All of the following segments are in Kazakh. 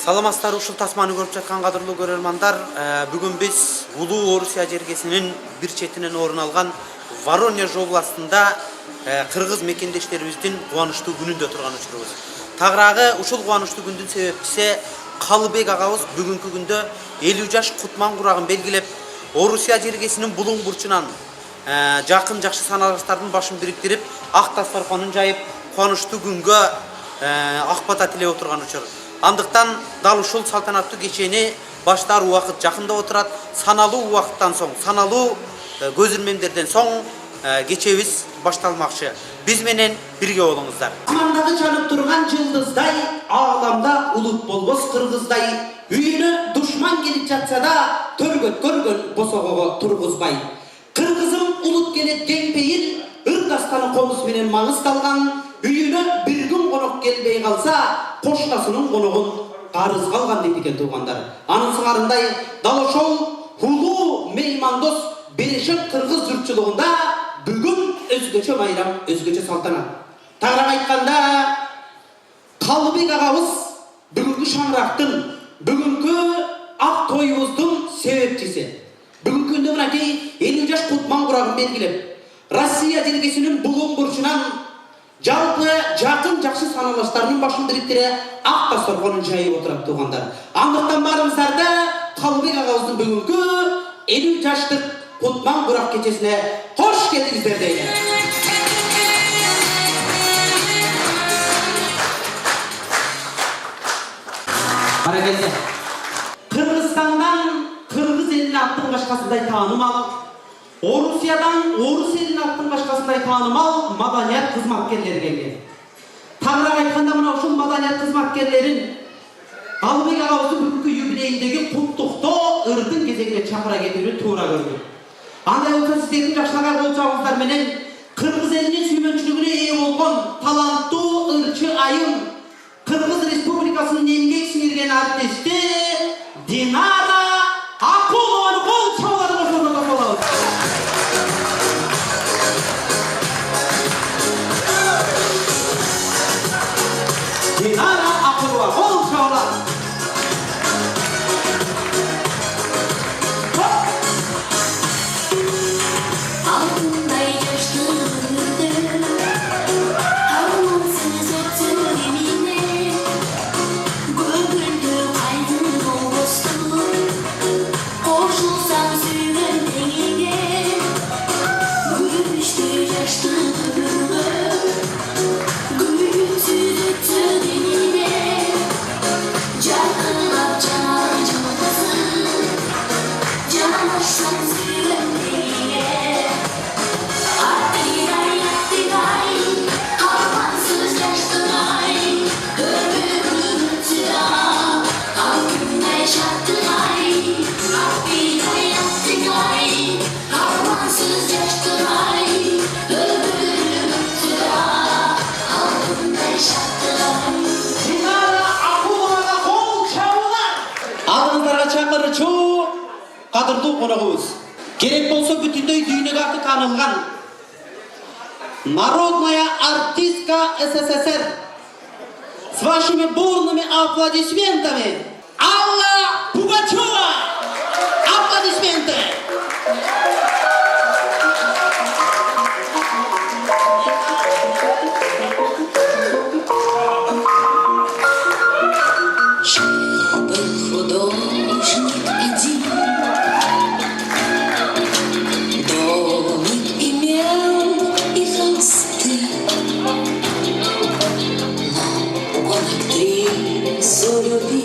Саламатсыздар, ушул тасманы көрүп жаткан кадырлуу көрөрмандар, бүгүн биз улуу Орусия жергесинин бир четинен орун алган Воронеж областында кыргыз мекендештерибиздин кубанычтуу күнүндө турган учурубуз. Тагыраагы ушул кубанычтуу күндүн себепчиси Калыбек агабыз бүгүнкү күндө 50 жаш кутман курагын белгилеп, Орусия жергесинин булуң бурчунан жакын жакшы саналыштардын башын бириктирип, ак дасторконун жайып, кубанычтуу күнгө ак бата тилеп отурган учур. Андыктан дал ушул салтанаттуу кечени баштар убакыт жакындап отурат. Саналуу убакыттан соң, саналуу көз ирмемдерден соң кечебиз башталмакчы. Биз менен бирге болуңуздар. Асмандагы жанып турган жылдыздай, ааламда улут болбос кыргыздай, үйүнө душман келип жатса да, төргөт көргөн босогого тургузбай. Кыргызым улут келет кеңпейил, ыр дастаны комуз менен маңыздалган, үйүнө бир күн конок келбей калса, коштасынын коногун карыз калган дейт экен туугандар. Анын сыңарындай дал ошол улуу меймандос берешек кыргыз журтчулугунда бүгүн өзгөчө байрам, өзгөчө салтанат. Тагыраак айтканда, Калыбек агабыз бүгүнкү шаңырактын, бүгүнкү ак тоюбуздун себепчиси. Бүгүнкү күндө мынакей 50 жаш кутман курагын белгилеп, Россия жергесинин булуң бурчунан жалпы жакын жакшы саналыштардын башын бириктире ак дасторконун жайып отурат туугандар. Андыктан баарыңыздарды Калыбек агабыздын бүгүнкү 50 жаштык кутман курак кечесине кош келдиңиздер дейли. Баракелде. Кыргызстандан кыргыз элинин аттын башкасындай таанымал, Орусиядан орус элинин аттын башкасындай таанымал маданият кызматкерлери келген. Тагыраак айтканда мына ушул маданият кызматкерлерин Калыбек агабыздын бүгүнкү юбилейиндеги куттуктоо ырдын кезегине чакыра кетүүнү туура көрдүк. Андай болсо сиздердин жакшырак болчоңуздар менен кыргыз элинин сүймөнчүлүгүнө ээ болгон таланттуу ырчы айым, Кыргыз Республикасынын эмгек сиңирген артисти Динара Акулованы кол чабууларды кошууга болобуз. Динара Акулова кол чабууларды. Кадырлуу коногубуз, керек болсо бүтүндөй дүйнөгө аты таанылган народная артистка СССР с вашими бурными аплодисментами Алла Пугачева. Аплодисменты. Любви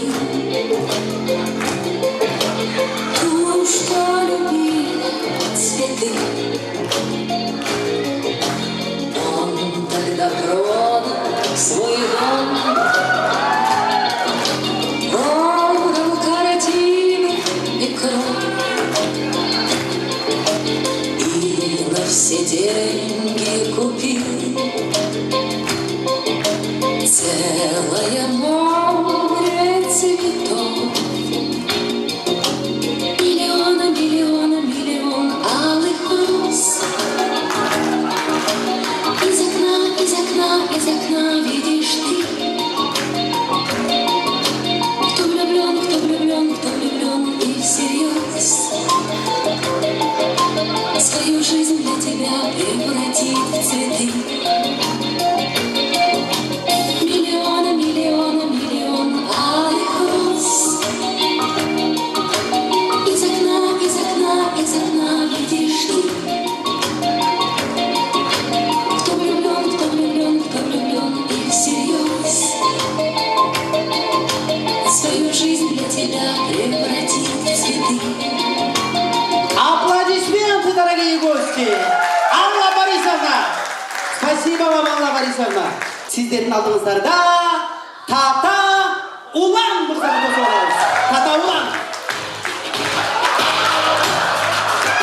жизнь для тебя превратит в цветы. Миллионы, миллионы, миллионы алых роз. Из окна, из окна, из окна видишь ты. Кто влюблен, кто влюблен, кто влюблен и всерьез. Свою жизнь для тебя превратит в цветы. Аплодисменты, дорогие гости! Алла Борисовна! Спасибо вам, Алла Борисовна! Сіздердің алдыңыздарда Тата Улан мырзаны қосып аламыз. Тата Улан!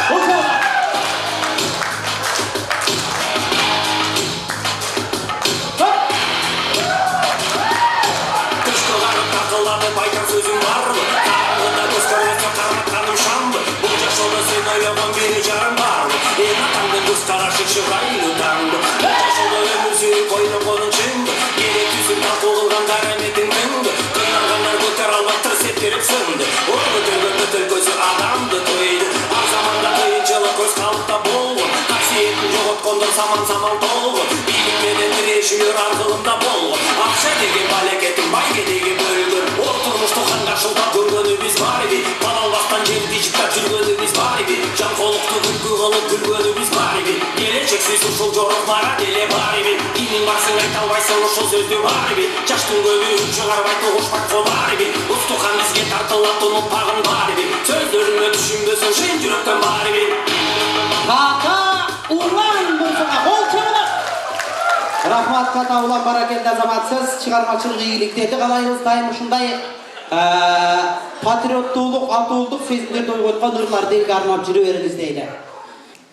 Қосып алам. Топ! Күшкіларым тақылады байтақ сөзім барлы. Тағында көз көрмесе қаратқаным шамды. Бұл жашода сен ойлаған бері жарым барлы. Ең атаңды көз қарашы шырайлы таңды. Бұл жашода өмір сүріп ойны қоның шыңды. Керек түсіп тарту қылған қараметің күнді. Қиналғандар көтер алмай тырс еттеріп сынды. Ой көтерген көтер көзі адамды тойды. Ар заманда қиыншылық көз қалыпта болғын. Қасиетін жоғытқандар саман толғын. Билікпенен тірешілер арқылында болғын. Ақша деген балекетін байге деген бөлгін. Ол тұрмышты қанға шылдап көргені біз бар еді. Балалбастан жерді жіктап жүргені біз бар еді. Жанқолықты күлкі қылып күлгені біз бар еді. Келешексіз ұшыл жорықларға деле бар еді. Деймін барсың айта албайсың ұшыл сөзді бар еді. Жаштың көбі үн шығарбайтын ұшпақ қодар еді. Ұстуқан бізге тартылатын ұтпағын бар еді. Сөздеріңе түсінбесің шын жүректен бар еді. Тата Улан мырзаға қол çalып! Рахмат, Тата Улан, баракелді азаматсыз, шығармашылық игіліктерді қалаймыз. Дайым ұшындай патриоттуулық, атуулық сезімдерді ойғытқан нұрларды елге арнап жүрі беріңіз дейді.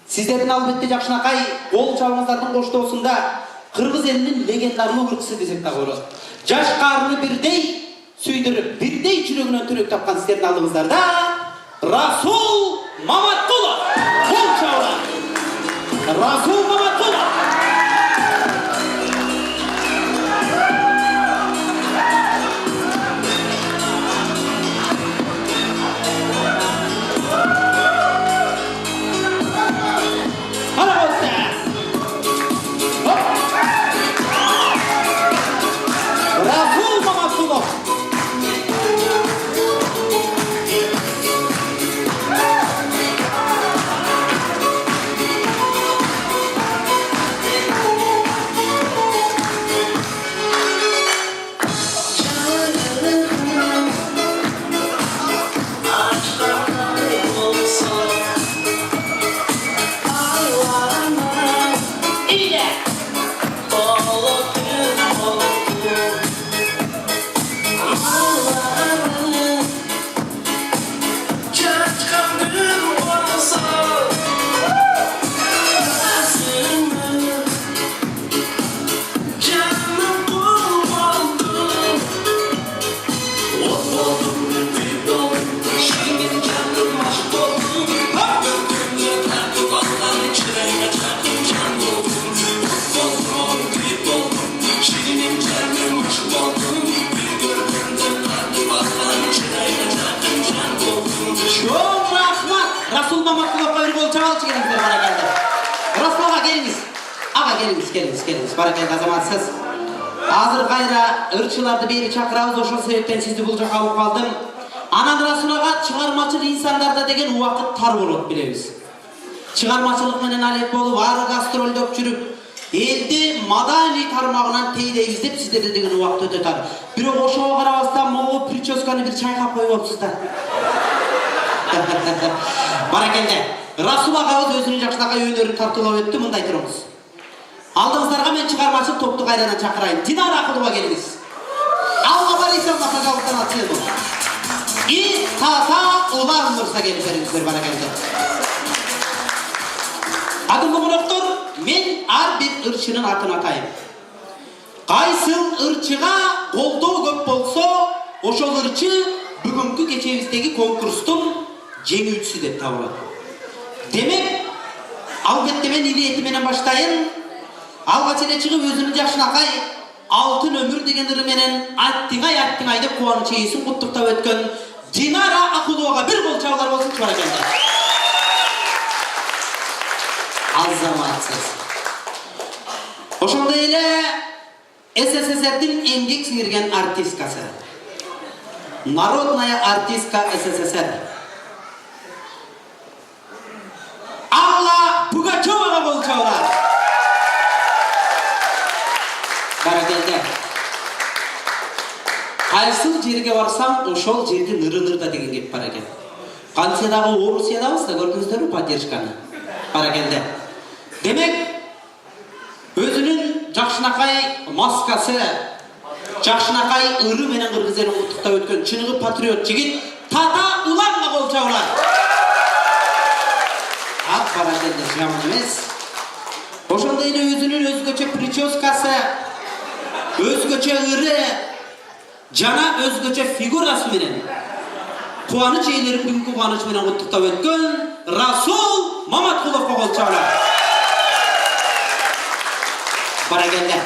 Сіздердің албетте жақшынақай қол çalыңыздардың қоштоусында Қырғыз елінің легендарны ұрқысы десек та көрі. Жаш қарыны бірдей сүйдіріп, бірдей жүрегінен түрек тапқан сіздердің алдыңыздарда Расул Маматқұлов! Қол çalың! Расул Маматқұлов! Келіңіз, баракелді азаматсыз. Азыр қайра ырчыларды бері чақырауыз, ошол себептен сізді бұл жаққа алып қалдым. Анан Расулаға шығармашыл инсандарда деген уақыт тар болады білеміз. Шығармашылық менен алек болып, ары гастрольдеп жүріп, елді мадани тармағынан тейдейбіз деп сіздерде деген уақыт өте тар. Бирок ошоға карабастан могу прическаны бир чайкап коюп алыпсыздар. Баракелді. Расул ағабыз өзінің жакшынакай өнөрүн тартуулап өттү, мындай турыңыз. Алдыңыздарға мен шығармашыл топты қайрадан чақырайын. Динара Ақылова келіңіз. Алла Борисовна, пожалуйста, на сцену. И Тата Улан мырза келіп беріңіздер, баракелді. Адымды қонақтар, мен ар бір ырчының атын атайын. Қайсыл ырчыға қолдау көп болса, ошол ырчы бүгінгі кечебіздегі конкурстың жеңүүчүсү деп табылат. Демек, албетте мен илиетименен баштайын. Алгач эле чыгып өзүнүн жашынакай алтын өмүр деген ыры менен аттиңай деп кубанычы ээсин куттуктап өткөн Динара Акуловага бир кол чабуулар болсун, баракелде. Азаматсыз. Ошондой эле СССРдин эмгек сиңирген артисткасы. Народная артистка СССР. Алла Пугачевага кол чабылат. Баракелде. Кайсыл жерге барсам, ошол жерде ныры-нырда деген кеп бар экен. Кантсе дагы Орусиядабыз да көрдүңүздөрбү поддержканы. Баракелде. Демек, өзүнүн жакшынакай маскасы, жакшынакай ыры менен кыргыз элин куттуктап өткөн чыныгы патриот жигит Тата Уланга кол чабылат. Ак баракелде, жаман эмес. Ошондой эле өзүнүн өзгөчө прическасы, өзгөчө ыры, жана өзгөчө фигурасы менен кубаныч ээлерин бүгүнкү кубаныч менен куттуктап өткөн Расул Маматкуловго кол чабылат. Баракелде.